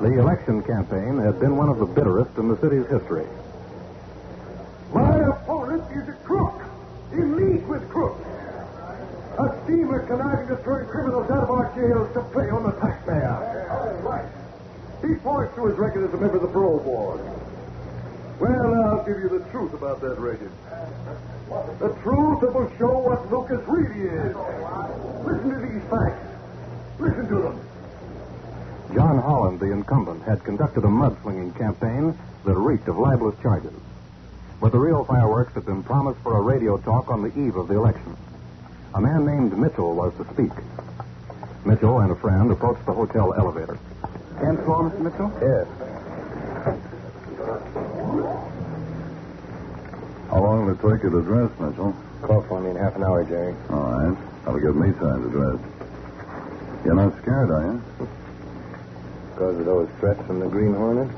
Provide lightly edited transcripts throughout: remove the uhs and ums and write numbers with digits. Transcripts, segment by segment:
The election campaign had been one of the bitterest in the city's history. My opponent is a crook. In league with crooks. A steamer conniving to turn criminals out of our jails to prey on the taxpayer. Right. He points to his record as a member of the parole board. Well, I'll give you the truth about that record. The truth that will show what Lucas really is. Listen to these facts. Listen to them. John Holland, the incumbent, had conducted a mudslinging campaign that reeked of libelous charges. But the real fireworks had been promised for a radio talk on the eve of the election. A man named Mitchell was to speak. Mitchell and a friend approached the hotel elevator. 10th floor, Mr. Mitchell? Yes. How long will it take you to dress, Mitchell? Call for me in half an hour, Jerry. All right. That'll give me time to dress. You're not scared, are you? Because of those threats from the Green Hornet?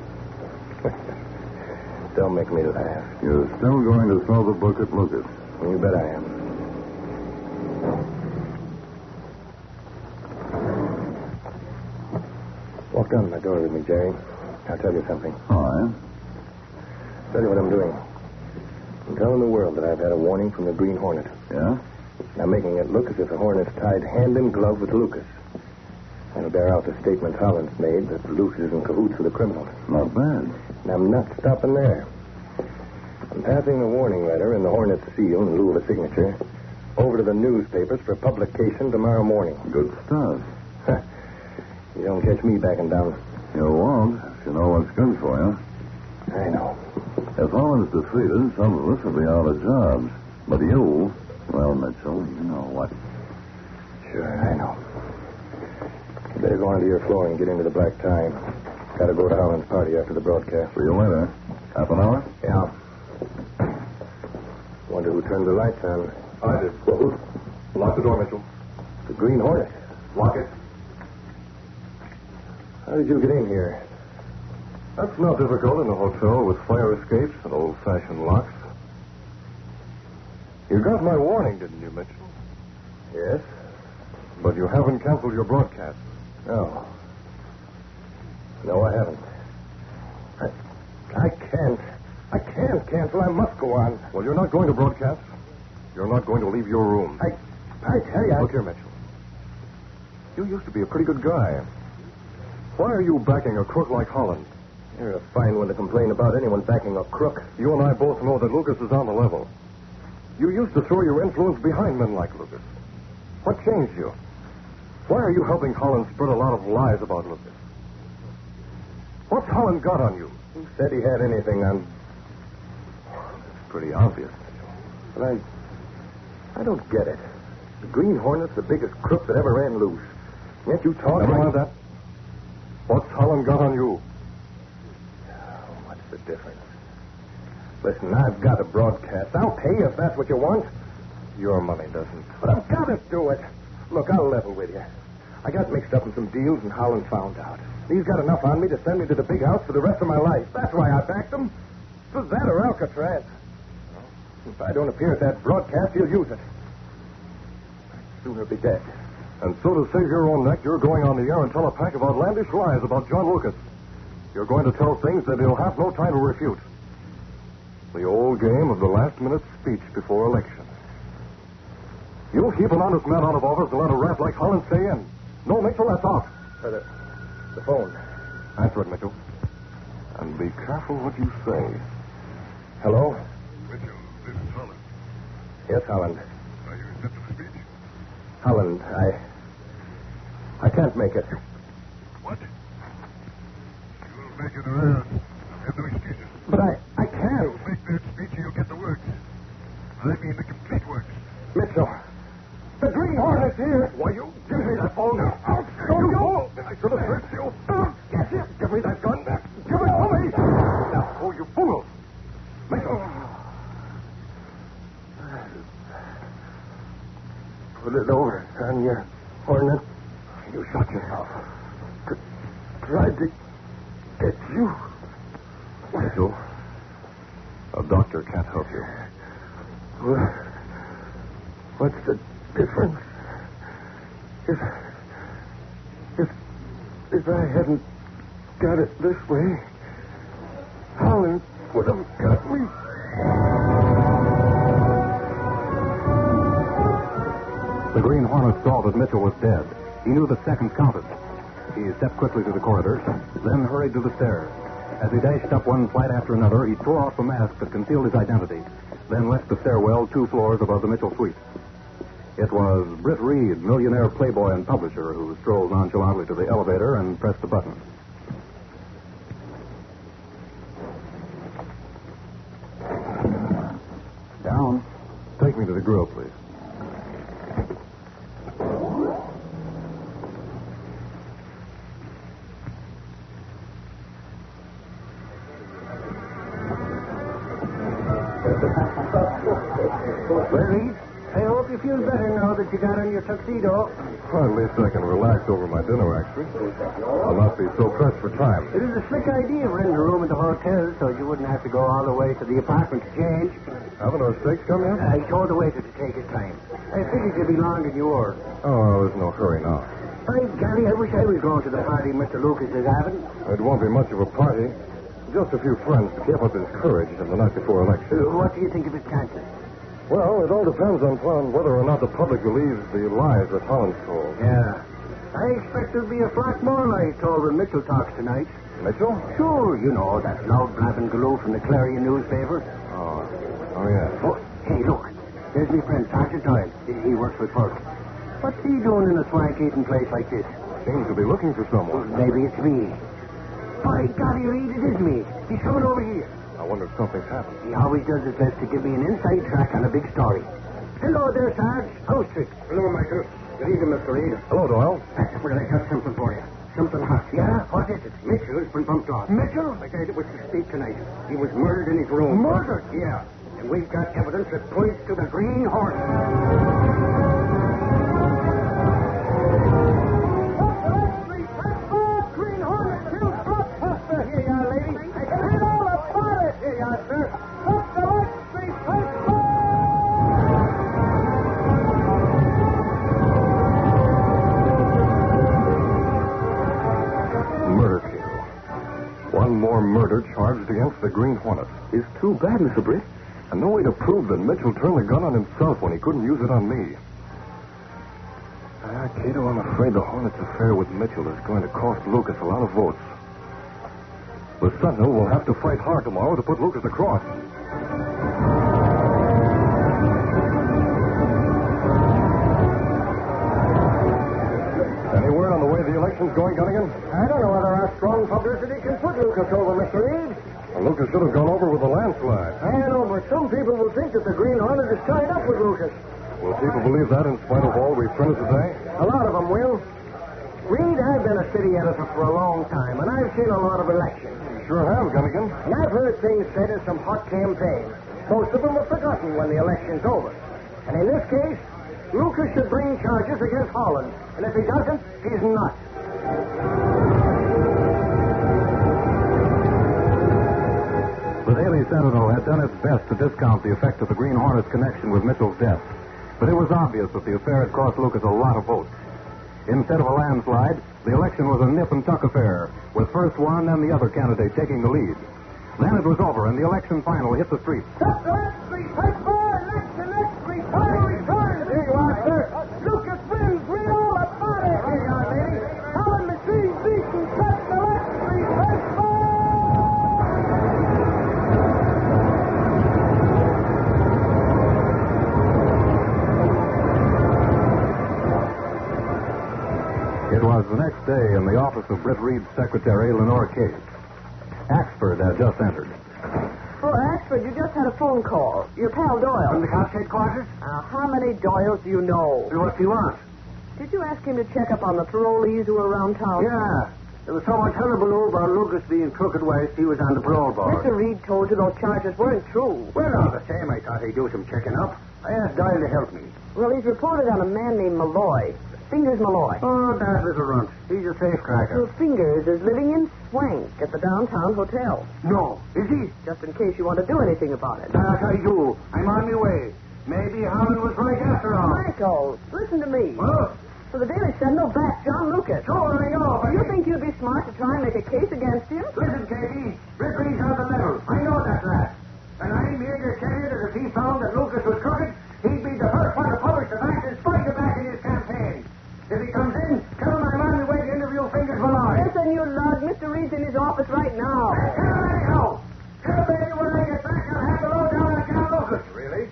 Don't make me laugh. You're still going to throw the book at Lucas? You bet I am. Walk down to my door with me, Jerry. I'll tell you something. All right. Tell you what I'm doing. I'm telling the world that I've had a warning from the Green Hornet. Yeah? I'm making it look as if the Hornet's tied hand in glove with Lucas. That'll bear out the statement Holland's made that Lucas is in cahoots with the criminals. Not bad. And I'm not stopping there. I'm passing the warning letter and the Hornet's seal in lieu of a signature over to the newspapers for publication tomorrow morning. Good stuff. You don't catch me backing down. You won't, if you know what's good for you. I know. If Holland's defeated, some of us will be out of jobs. But you, well, Mitchell, you know what. Sure, I know. You better go onto your floor and get into the black tie. Gotta go to Holland's party after the broadcast. See you later. Half an hour? Yeah. Wonder who turned the lights on. I did. Lock the door, Mitchell. The Green Hornet. Lock it. How did you get in here? That's not difficult in a hotel with fire escapes and old-fashioned locks. You got my warning, didn't you, Mitchell? Yes. But you haven't canceled your broadcast. No. No, I haven't. I can't. I can't cancel. I must go on. Well, you're not going to broadcast. You're not going to leave your room. I tell you. Look here, Mitchell. You used to be a pretty good guy. Why are you backing a crook like Holland? You're a fine one to complain about anyone backing a crook. You and I both know that Lucas is on the level. You used to throw your influence behind men like Lucas. What changed you? Why are you helping Holland spread a lot of lies about Lucas? What's Holland got on you? Who said he had anything on... It's pretty obvious. But I don't get it. The Green Hornet's the biggest crook that ever ran loose. Yet you talk... Never mind that. What's Holland got on you? What's the difference? Listen, I've got a broadcast. I'll pay you if that's what you want. Your money doesn't. But I've got to do it. Look, I'll level with you. I got mixed up in some deals and Holland found out. He's got enough on me to send me to the big house for the rest of my life. That's why I backed him. It was that or Alcatraz. If I don't appear at that broadcast, he'll use it. I'd sooner be dead. And so to save your own neck, you're going on the air and tell a pack of outlandish lies about John Lucas. You're going to tell things that he'll have no time to refute. The old game of the last-minute speech before election. You'll keep an honest man out of office and let a rat like Holland stay in. No, Mitchell, that's off. The phone. Answer it, Mitchell. And be careful what you say. Hello? Mitchell, this is Holland. Yes, Holland. Are you set for the speech? Holland, I can't make it. What? You'll make it around. Have no excuses. But I can't. You'll make that speech or you'll get the works. I mean the complete works. Mitchell, the Green Hornet's here. Why, you give me that phone. I'll show you. I should have searched you. Get him. Give me that gun. Give it to me. Now, oh, you fool. Mitchell. Put it over on your Hornet. You shot yourself. Tried to get you. Mitchell, a doctor can't help you. What's the difference? If I hadn't got it this way, Holland would have got me. The Green Hornet saw that Mitchell was dead. He knew that seconds counted. He stepped quickly to the corridors, then hurried to the stairs. As he dashed up one flight after another, he tore off the mask that concealed his identity, then left the stairwell 2 floors above the Mitchell suite. It was Britt Reid, millionaire playboy and publisher, who strolled nonchalantly to the elevator and pressed the button. Down. Take me to the grill, please. Reid, I hope you feel better now that you got on your tuxedo. Well, at least I can relax over my dinner, actually. I'll not be so pressed for time. It is a slick idea renting a room at the hotel so you wouldn't have to go all the way to the apartment to change. Haven't our steaks come yet? I told the waiter to take his time. I figured you'd be longer than you were. Oh, there's no hurry now. By golly, I wish I was going to the party Mr. Lucas is having. It won't be much of a party. Just a few friends to keep up his courage in the night before election. What do you think of his chances? Well, it all depends on whether or not the public believes the lies that Holland told. Yeah. I expect there'll be a flock more lies told when Mitchell talks tonight. Mitchell? Sure, you know, that loud blabbing galoot from the Clarion newspaper. Oh, yeah. Oh, hey, look. There's my friend, Sergeant Doyle. He works with Perk. What's he doing in a swank-eating place like this? Seems to be looking for someone. Maybe it's me. By golly, Reid, it is me. He's coming over here. I wonder if something's happened. He always does his best to give me an inside track on a big story. Hello there, Sarge. How's it? Hello, Michael. Good evening, Mr. Reid. Hello, Doyle. Well, I got something for you. Something hot. Yeah? What is it? Mitchell's been bumped off. Mitchell? The guy that was to speak tonight. He was murdered in his room. Murdered? Yeah. And we've got evidence that points to the Green Hornet. Murder charged against the Green Hornet. It's too bad, Mr. Britt. And no way to prove that Mitchell turned the gun on himself when he couldn't use it on me. Kato, I'm afraid the Hornet's affair with Mitchell is going to cost Lucas a lot of votes. The Sentinel will have to fight hard tomorrow to put Lucas across. Any word on the way the election's going, Gunnigan? I don't know whether our strong publicity can put Lucas over, Mr. Reid. Well, Lucas should have gone over with a landslide. I know, but some people will think that the Green Hornet is tied up with Lucas. Will people believe that in spite of all we've printed today? A lot of them will. Reid, I've been a city editor for a long time, and I've seen a lot of elections. You sure have, Gunnigan. And I've heard things said in some hot campaigns. Most of them are forgotten when the election's over. And in this case, Lucas should bring charges against Holland. And if he doesn't, he's not. The Daily Sentinel had done its best to discount the effect of the Green Hornet's connection with Mitchell's death. But it was obvious that the affair had cost Lucas a lot of votes. Instead of a landslide, the election was a nip-and-tuck affair, with first one and the other candidate taking the lead. Then it was over, and the election final hit the streets. Stop the next street! Take more! Next street! Final return! Here you are, sir. Lucas wins! Read all about it! Here you are, lady. Holland machine beaten! Cut the next street! Take more! It was the next day in the office of Britt Reid's secretary, Lenore Case. Axford had just entered. Oh, Axford, you just had a phone call. Your pal Doyle. From the cops' headquarters? How many Doyles do you know? What do you want? Did you ask him to check up on the parolees who were around town? Yeah. There was so much hullabaloo about Lucas being crooked whilst he was on the parole board. Mr. Reid told you those charges weren't true. Well, all the same, I thought he'd do some checking up. I asked Doyle to help me. Well, he's reported on a man named Malloy. Fingers Malloy. Oh, that little runt. He's a safecracker. Well, Fingers is living in Swank at the downtown hotel. No. Is he? Just in case you want to do anything about it. That I do. I'm on my way. Maybe Holland was right after all. Michael, listen to me. Well, So the Daily Sentinel backed John Lucas. Sure, I know, but You think you'd be smart to try and make a case against him? Listen, Katie, Britt Reid's on the level. I know that lad. And I'm here to tell you that if he found that Lucas was crooked, he'd be the first one to publish the facts in spite of backing his campaign. If he comes in, tell him I'm on the way to interview Fingers Malloy. Listen, you lug. Mr. Reed's in his office right now. Tell him anyhow. Tell baby when I get back, I'll have the lowdown on John Lucas. Really?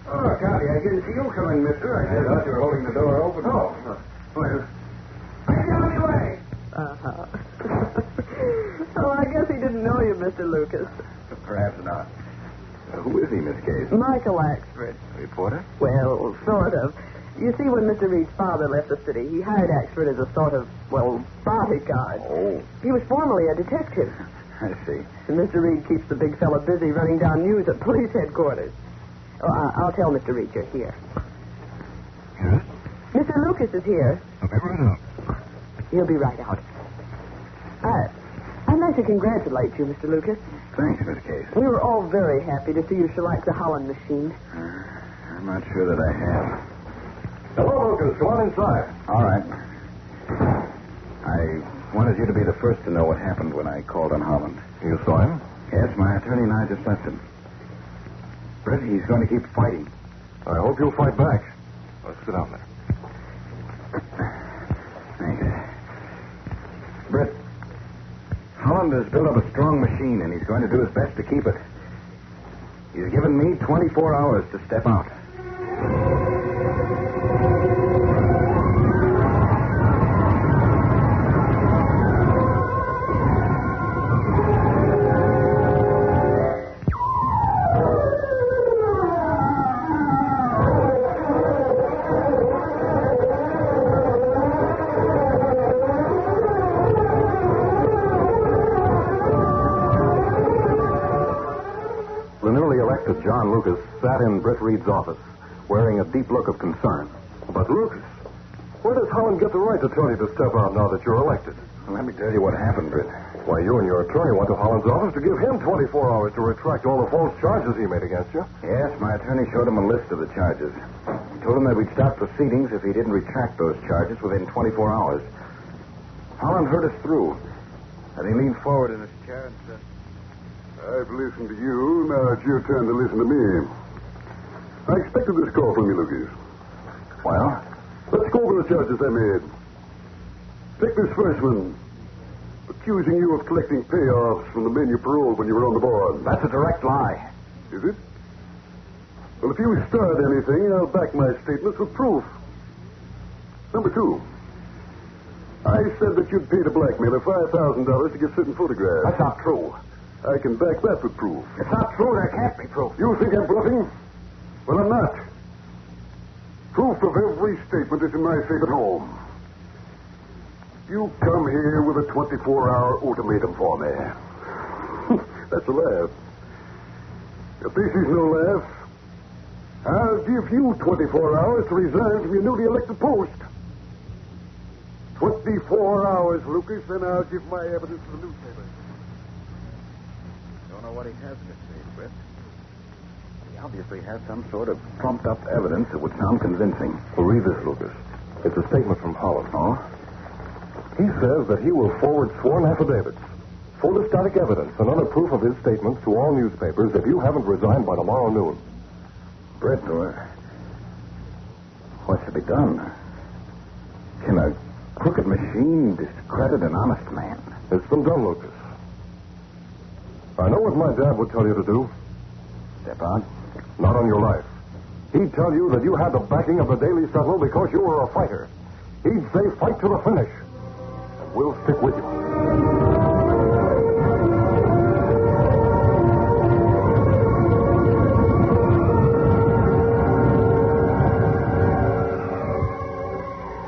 Oh, Charlie, I didn't see you coming, mister. I thought you were holding the door open. Oh, well, I'm on my way. Uh-huh. Oh, I guess he didn't know you, Mr. Lucas. Perhaps not. Who is he, Miss Case? Michael Axford. Reporter? Well, sort of. You see, when Mr. Reed's father left the city, he hired Axford as a sort of, bodyguard. Oh, He was formerly a detective. I see. And Mr. Reed keeps the big fella busy running down news at police headquarters. Oh, I'll tell Mr. Reed you're here. Yes? Mr. Lucas is here. I'll be right up. He'll be right out. I'd like to congratulate you, Mr. Lucas. Thanks, Miss Case. We were all very happy to see you select the Holland machine. I'm not sure that I have. Hello, Lucas. Come on inside. All right. I wanted you to be the first to know what happened when I called on Holland. You saw him? Yes, my attorney and I just left him. Britt, he's going to keep fighting. I hope you'll fight back. Let's sit down there. Thanks. Britt, Holland has built up a strong machine, and he's going to do his best to keep it. He's given me 24 hours to step out. John Lucas sat in Britt Reid's office, wearing a deep look of concern. But, Lucas, where does Holland get the right to tell you to step out now that you're elected? Let me tell you what happened, Britt. Why, you and your attorney went to Holland's office to give him 24 hours to retract all the false charges he made against you. Yes, my attorney showed him a list of the charges. He told him that we'd start proceedings if he didn't retract those charges within 24 hours. Holland heard us through, and he leaned forward in his chair and said, I've listened to you. Now it's your turn to listen to me. I expected this call from you, Lucas. Well? Let's go over the charges I made. Take this first one. Accusing you of collecting payoffs from the men you paroled when you were on the board. That's a direct lie. Is it? Well, if you start anything, I'll back my statements with proof. Number two. I said that you'd paid a blackmailer $5,000 to get certain photographs. That's not true. I can back that with proof. It's not true. There can't be proof. You think I'm bluffing? Well, I'm not. Proof of every statement is in my safe at home. You come here with a 24-hour ultimatum for me. That's a laugh. If this is no laugh, I'll give you 24 hours to resign from your newly elected post. 24 hours, Lucas, then I'll give my evidence to the newspaper. Don't know what he has in his safe, Britt. He obviously has some sort of trumped-up evidence that would sound convincing. Well, read this, Lucas. It's a statement from Holland. Oh? He says that he will forward sworn affidavits, photostatic evidence, and other proof of his statements to all newspapers if you haven't resigned by tomorrow noon. Britt, what's to be done? Can a crooked machine discredit an honest man? It's been done, Lucas. I know what my dad would tell you to do. Step out? Not on your life. He'd tell you that you had the backing of the Daily Sentinel because you were a fighter. He'd say fight to the finish. And we'll stick with you.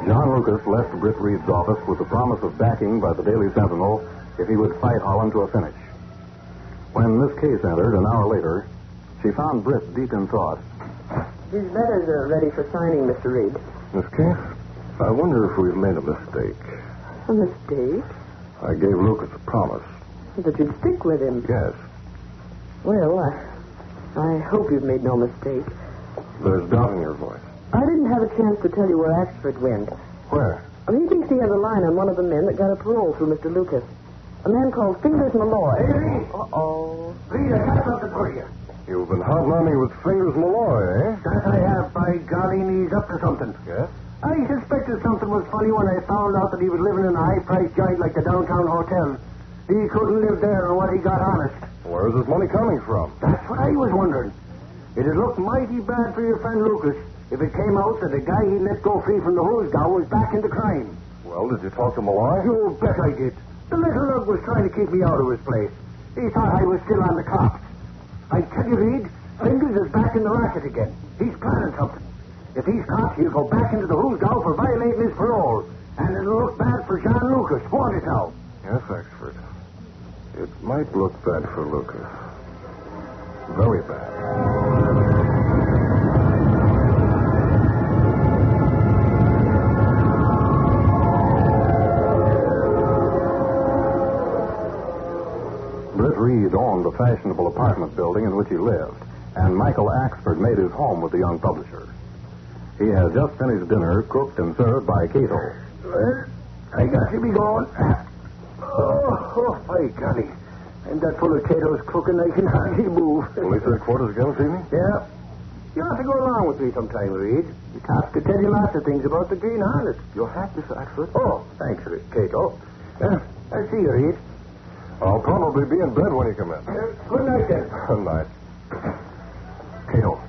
John Lucas left Britt Reid's office with the promise of backing by the Daily Sentinel if he would fight Holland to a finish. When Miss Case entered an hour later, she found Britt deep in thought. These letters are ready for signing, Mr. Reid. Miss Case, I wonder if we've made a mistake. A mistake? I gave Lucas a promise. That you'd stick with him. Yes. Well, I hope you've made no mistake. There's doubt in your voice. I didn't have a chance to tell you where Axford went. Where? He thinks he has a line on one of the men that got a parole through Mr. Lucas. A man called Fingers Malloy. Hey, Uh-oh. Reid, I got something for you. You've been hunting on me with Fingers Malloy, eh? That I have, by golly, and he's up to something. Yes? I suspected something was funny when I found out that he was living in a high-priced joint like the downtown hotel. He couldn't live there on what he got honest. Where's this money coming from? That's what I was wondering. It'd look mighty bad for your friend Lucas if it came out that the guy he let go free from the Hoosgow was back into crime. Well, did you talk to Malloy? You bet I did. The little lug was trying to keep me out of his place. He thought I was still on the cops. I tell you, Reid, Fingers is back in the racket again. He's planning something. If he's caught, he'll go back into the Hoosgow for violating his parole. And it'll look bad for John Lucas, won't it now? Yes, Axford. It might look bad for Lucas. Very bad. Britt Reid owned the fashionable apartment building in which he lived, and Michael Axford made his home with the young publisher. He had just finished dinner, cooked and served by Kato. Well, I got to be going. Oh, by golly. And that full of Kato's cooking, I can hardly move. Police headquarters again this evening? Yeah. You have to go along with me sometime, Reid. The cops could tell you lots of things about the Green Hornet. Your hat, Mr. Axford? Oh, thanks, Kato. I'll see you, Reid. I'll probably be in bed when you come in. Good night, then. Good night. Kato,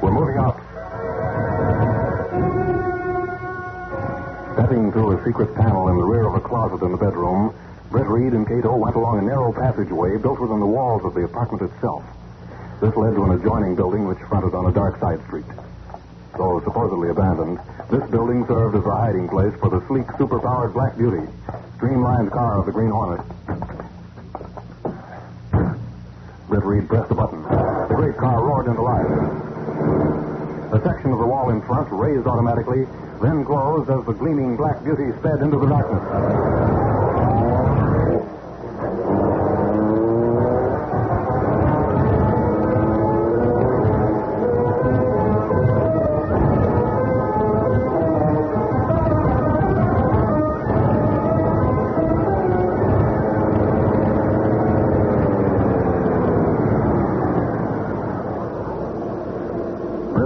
we're moving out. Stepping through a secret panel in the rear of a closet in the bedroom, Britt Reid and Kato went along a narrow passageway built within the walls of the apartment itself. This led to an adjoining building which fronted on a dark side street. Though supposedly abandoned, this building served as a hiding place for the sleek, superpowered Black Beauty, streamlined car of the Green Hornet. Britt Reid pressed a button. The great car roared into life. A section of the wall in front raised automatically, then closed as the gleaming Black Beauty sped into the darkness.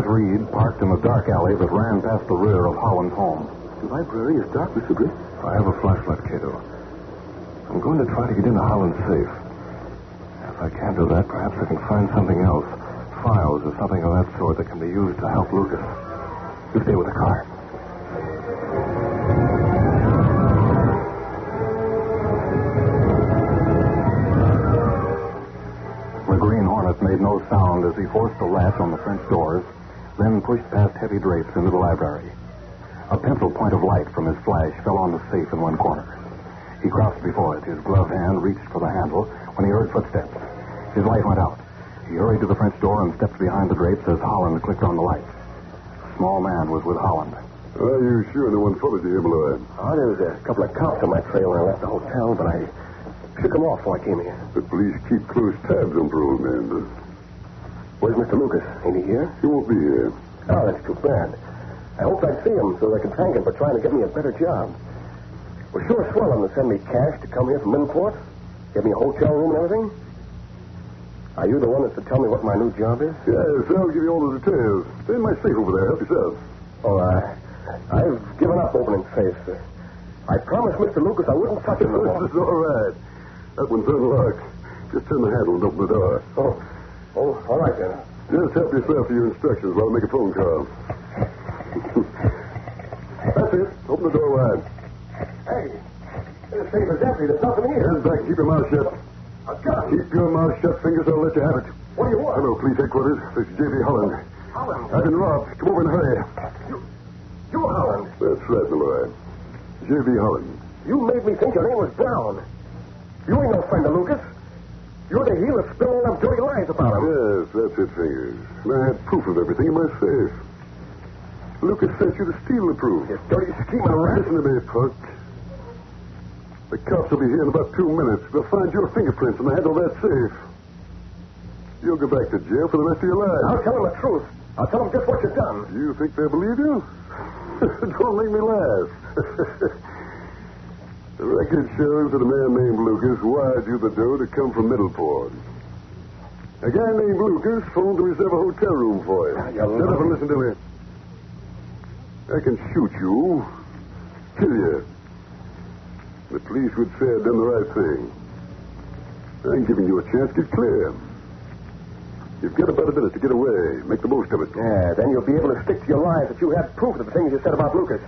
Reid parked in a dark alley that ran past the rear of Holland's home. The library is dark, Mr. Britt. I have a flashlight, Kato. I'm going to try to get into Holland's safe. If I can't do that, perhaps I can find something else. Files or something of that sort that can be used to help Lucas. You stay with the car. The Green Hornet made no sound as he forced the latch on the French doors, then pushed past heavy drapes into the library. A pencil point of light from his flash fell on the safe in one corner. He crouched before it. His gloved hand reached for the handle when he heard footsteps. His light went out. He hurried to the French door and stepped behind the drapes as Holland clicked on the light. A small man was with Holland. Are you sure no one followed you here, Malloy? Oh, there was a couple of cops on my trail when I left the hotel, but I shook them off before I came here. The police keep close tabs on parole men. Where's Mr. Lucas? Ain't he here? He won't be here. Oh, that's too bad. I hoped I'd see him so I could thank him for trying to get me a better job. We're sure swell him to send me cash to come here from Minport. Give me a hotel room and everything. Are you the one that's to tell me what my new job is? Yes, I'll give you all the details. Stay in my safe over there. Help yourself. Oh, I've given up opening safes. I promised Mr. Lucas I wouldn't touch it no more. This is all right. That one's unlocked. Just turn the handle and open the door. Oh, all right, then. Just help yourself to your instructions while I make a phone call. That's it. Open the door wide. Hey, this safe is empty. There's nothing here. Hands back. Keep your mouth shut. A gun. Keep your mouth shut, Fingers. I'll let you have it. What do you want? Hello, police headquarters. This is J.V. Holland. Holland? I've been robbed. Come over in a hurry. You Holland? That's right, Malloy. J.V. Holland. You made me think your name was Brown. You ain't no friend of Lucas. You're the heel that spilled all them dirty lies about him. Yes, that's it, Fingers. And I had proof of everything in my safe. Lucas sent you to steal the proof. You dirty scheming rat. Listen to me, Puck. The cops will be here in about 2 minutes. They'll find your fingerprints on the handle of that safe. You'll go back to jail for the rest of your life. I'll tell him the truth. I'll tell them just what you've done. You think they believe you? Don't make me laugh. The record shows that a man named Lucas wired you the dough to come from Middleport. A guy named Lucas phoned to reserve a hotel room for you. Shut up and listen to me. I can shoot you, kill you. The police would say I'd done the right thing. I'm giving you a chance to get clear. You've got about a minute to get away. Make the most of it. Yeah, then you'll be able to stick to your lies that you had proof of the things you said about Lucas.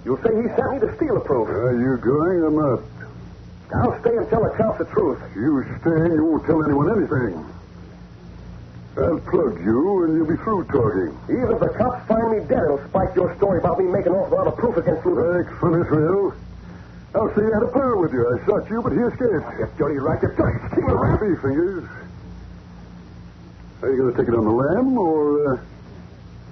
You'll say he sent me to steal the proof. Are you going or not? I'll stay and tell the cops the truth. You stay and you won't tell anyone anything. I'll plug you and you'll be through talking. Even if the cops find me dead, it'll spike your story about me making off without a proof against Lucas. Thanks for this, Will. I'll say you had a plan with you. I shot you, but he escaped. You're dirty rat. You're dirty. Keep it around. Bee fingers. Are you going to take it on the lamb or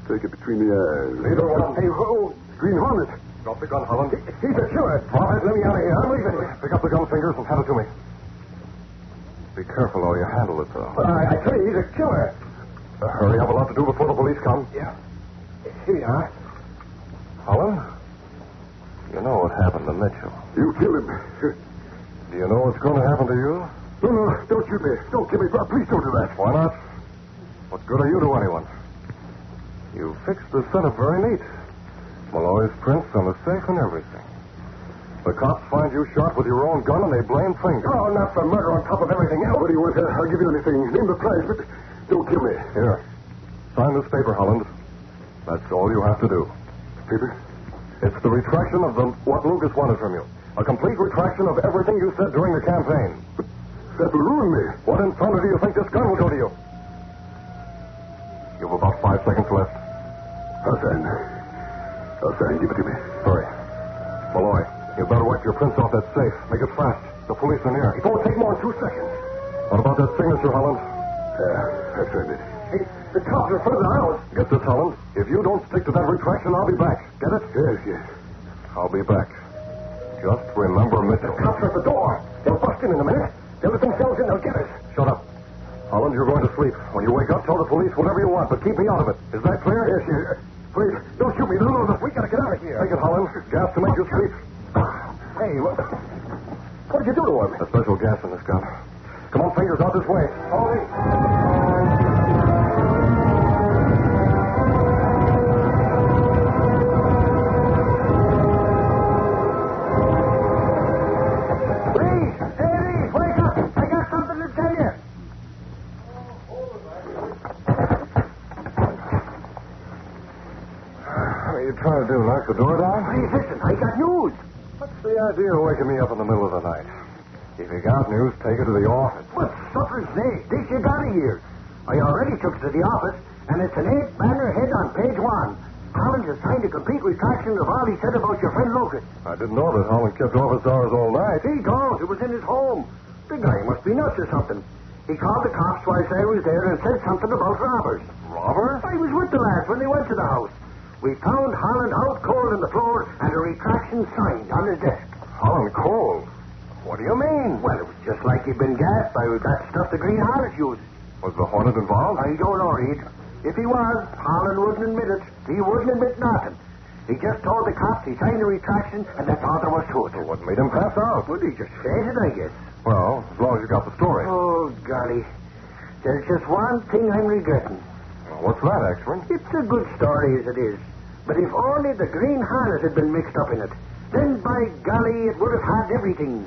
take it between the eyes? Neither one. Hey, who? Green Hornet. Drop the gun, Holland. He's a killer. All right, let me out of here. I'm leaving. Pick up the gun fingers and hand it to me. Be careful how you handle it, though. I tell you, he's a killer. Hurry, have a lot to do before the police come. Yeah. Here you are. Holland, you know what happened to Mitchell. You kill him. Do you know what's going to happen to you? No, don't shoot me. Don't kill me. Please don't do that. Why not? What good are you to anyone? You fixed the setup very neat. Malloy's prints on the safe and everything. The cops find you shot with your own gun and they blame Finger. Oh, not for murder on top of everything else. What do you want? I'll give you anything. Name the price, but don't kill me. Here. Sign this paper, Holland. That's all you have to do. Paper? It's the retraction of what Lucas wanted from you. A complete retraction of everything you said during the campaign. But that will ruin me. What in thunder do you think this gun will do to you? You've about 5 seconds left. I'll sign. Give it to me. Hurry. Malloy, you better wipe your prints off that safe. Make it fast. The police are near. It won't take more than 2 seconds. What about that signature, Holland? I signed it. Hey, the cops are in front of the house. Get this, Holland. If you don't stick to that retraction, I'll be back. Get it? Yes. I'll be back. Just remember Mitchell. The cops are at the door. They'll bust in a minute. They'll let themselves in. They'll get us. Shut up. Holland, you're going to sleep. When you wake up, tell the police whatever you want, but keep me out of it. Is that clear? Yes. Please, don't shoot me. No. We gotta get out of here. Take it, Holland. Gas to make you sleep. Hey, what did you do to him? A special gas in this gun. Come on, Fingers, out this way. Reid, wake up. I got something to tell you. What are you trying to do, knock the door down? Hey, listen, I got news. What's the idea of waking me up in the middle of the night? If you got news, take it to the office. What suffer's sake? This you got to hear. I already took it to the office, and it's an 8-banner head on page 1. Holland has signed a complete retraction of all he said about your friend Lucas. I didn't know that Holland kept office hours all night. He don't. It was in his home. The guy must be nuts or something. He called the cops while I was there and said something about robbers. Robbers? I was with the lads when they went to the house. We found Holland out cold on the floor and a retraction signed on his desk. Holland cold? What do you mean? Well, it was just like he'd been gassed by that stuff the Green Hornet used. Was the Hornet involved? I don't know, Reid. If he was, Holland wouldn't admit it. He wouldn't admit nothing. He just told the cops he signed a retraction, and that's all there was to it. Well, what made him pass out? Well, he just said it, I guess. Well, as long as you got the story. Oh, golly. There's just one thing I'm regretting. Well, what's that, Axford? It's a good story as it is. But if only the Green Hornet had been mixed up in it, then by golly, it would have had everything.